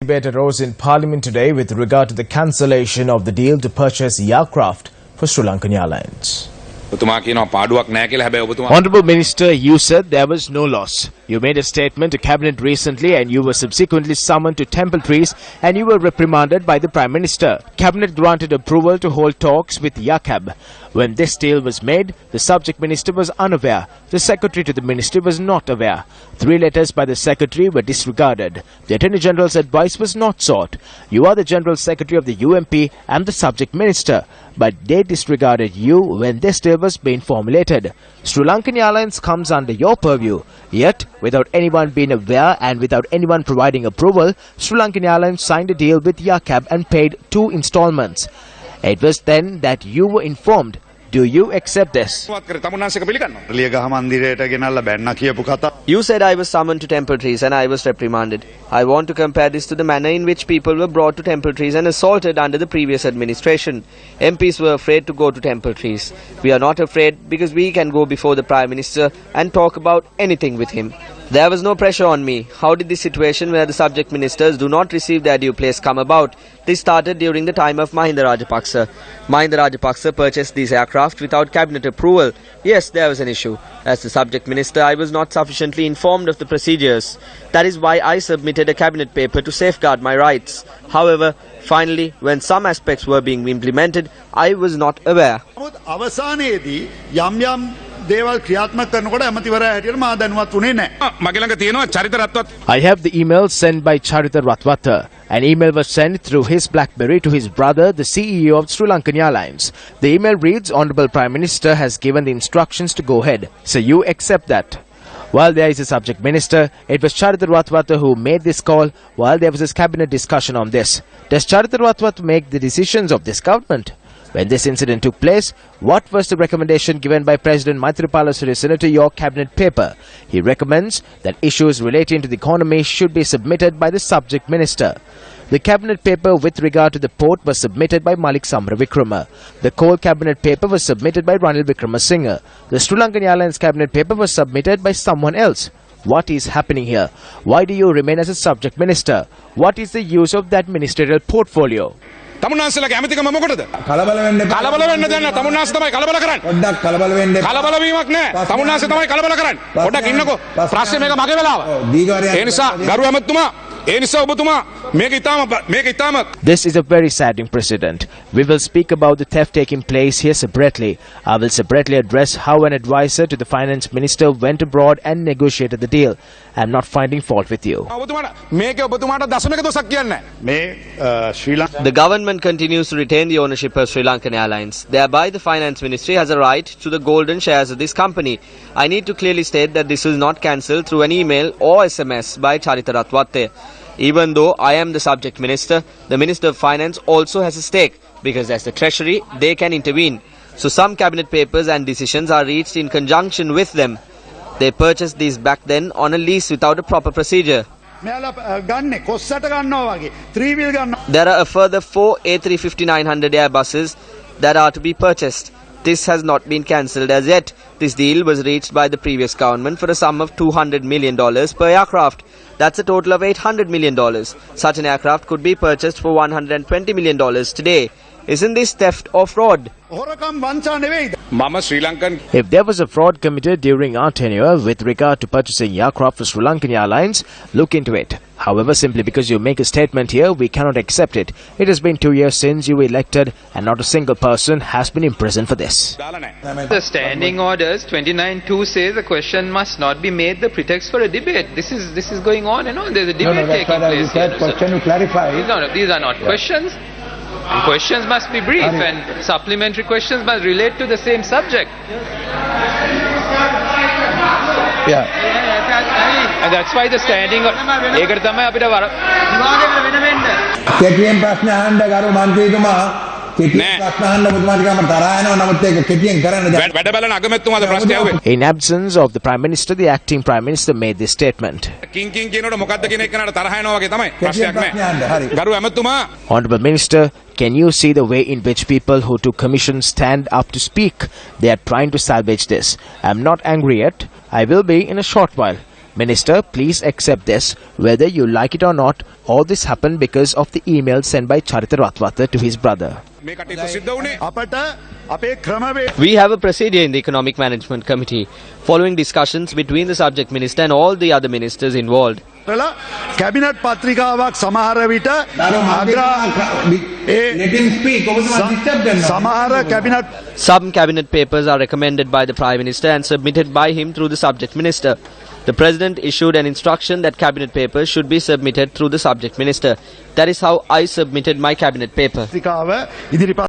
debate arose in Parliament today with regard to the cancellation of the deal to purchase aircraft for Sri Lankan Airlines. Honourable Minister, you said there was no loss. You made a statement to Cabinet recently and you were subsequently summoned to Temple Trees and you were reprimanded by the Prime Minister. Cabinet granted approval to hold talks with YACAB. When this deal was made, the subject minister was unaware. The secretary to the ministry was not aware. 3 letters by the secretary were disregarded. The Attorney General's advice was not sought. You are the General Secretary of the UMP and the subject minister, but they disregarded you when this deal was being formulated. Sri Lankan Airlines comes under your purview. Yet, without anyone being aware and without anyone providing approval, Sri Lankan Airlines signed a deal with YACAB and paid 2 installments. It was then that you were informed. Do you accept this? You said I was summoned to Temple Trees and I was reprimanded. I want to compare this to the manner in which people were brought to Temple Trees and assaulted under the previous administration. MPs were afraid to go to Temple Trees. We are not afraid because we can go before the Prime Minister and talk about anything with him. There was no pressure on me. How did this situation where the subject ministers do not receive their due place come about? This started during the time of Mahindananda Rajapaksa. Mahindananda Rajapaksa purchased these aircraft without cabinet approval. Yes, there was an issue. As the subject minister, I was not sufficiently informed of the procedures. That is why I submitted a cabinet paper to safeguard my rights. However, finally, when some aspects were being implemented, I was not aware. I have the email sent by Charitha Ratwatte. An email was sent through his BlackBerry to his brother, the CEO of Sri Lankan Airlines. The email reads, Honourable Prime Minister has given the instructions to go ahead. So you accept that. While there is a subject minister, it was Charitha Ratwatte who made this call while there was a cabinet discussion on this. Does Charitha Ratwatte make the decisions of this government? When this incident took place, what was the recommendation given by President Maithripala Sirisena to your cabinet paper? He recommends that issues relating to the economy should be submitted by the subject minister. The cabinet paper with regard to the port was submitted by Malik Samaravikrama. The coal cabinet paper was submitted by Ranil Wickramasinghe. The Sri Lankan Airlines cabinet paper was submitted by someoneelse. What is happening here? Why do you remain as a subject minister? What is the use of that ministerial portfolio? තමුන්නාන්සලා කැමතිකම මොකටද? කලබල වෙන්න දෙන්න තමුන්නාන්ස තමයි කලබල කරන්නේ. පොඩ්ඩක් කලබල වෙන්න. කලබල වීමක් නෑ. තමුන්නාන්ස තමයි කලබල කරන්නේ. පොඩ්ඩක් ඉන්නකෝ. ප්‍රශ්නේ මේක මගේ වෙලාව. ඒ නිසා ගරු ඇමතුමා This is a very saddening precedent. We will speak about the theft taking place here separately. I will separately address how an advisor to the finance minister went abroad and negotiated the deal. I am not finding fault with you. The government continues to retain the ownership of Sri Lankan Airlines. Thereby, the finance ministry has a right to the golden shares of this company. I need to clearly state that this was not cancelled through an email or SMS by Charitha Ratwatte. Even though I am the subject minister, the Minister of Finance also has a stake because as the Treasury, they can intervene. So some cabinet papers and decisions are reached in conjunction with them. They purchased these back then on a lease without a proper procedure. There are a further 4 A350-900 Airbuses that are to be purchased. This has not been cancelled as yet. This deal was reached by the previous government for a sum of $200 million per aircraft. That's a total of $800 million. Such an aircraft could be purchased for $120 million today. Isn't this theft or fraud? If there was a fraud committed during our tenure with regard to purchasing aircraft for Sri Lankan Airlines, look into it. However, simply because you make a statement here, we cannot accept it. It has been 2 years since you were elected and not a single person has been imprisoned for this. The standing orders 29(2) says the question must not be made the pretext for a debate. This is going on and on. There's a debate taking place here. Question to clarify. These are not questions. And questions must be brief and supplementary questions must relate to the same subject. Yeah. And that's why the standing ඒකට තමයි අපිට කෙටියෙන් ප්‍රශ්න අහන්න ගරු මන්ත්‍රීතුමා කෙටියෙන් ප්‍රශ්න අහන්න ඔබතුමාට කම තරහ යනවා නමුත් ඒක කෙටියෙන් කරන්න දැන් වැඩ බලන අගමැතිතුමාද ප්‍රශ්න ඇහුවේ. In absence of the Prime Minister, the acting Prime Minister made this statement. කින් කියනකොට මොකද්ද කියන එකනට තරහ යනවා වගේ තමයි ප්‍රශ්නයක් නෑ. ගරු ඇමතුමා. Honourable Minister, can you see the way in which people who took commission stand up to speak? They are trying to salvage this. I am not angry yet. I will be in a short while. Minister, please accept this. Whether you like it or not, all this happened because of the email sent by Charitha Ratwatte to his brother. මේ කටයුතු සිද්ධ වුණේ අපට අපේ ක්‍රමවේද We have a procedure in the Economic Management Committee. Following discussions between the subject minister and all the other ministers involved, කරලා cabinet පත්‍රිකාවක් සමහර විට let him speak. ඔබතුමා disturb කරනවා. සමහර cabinet some cabinet papers are recommended by the Prime Minister and submitted by him through the subject minister. The President issued an instruction that cabinet papers should be submitted through the subject minister. That is how I submitted my cabinet paper. පත්‍රිකාව ඉදිරිපත්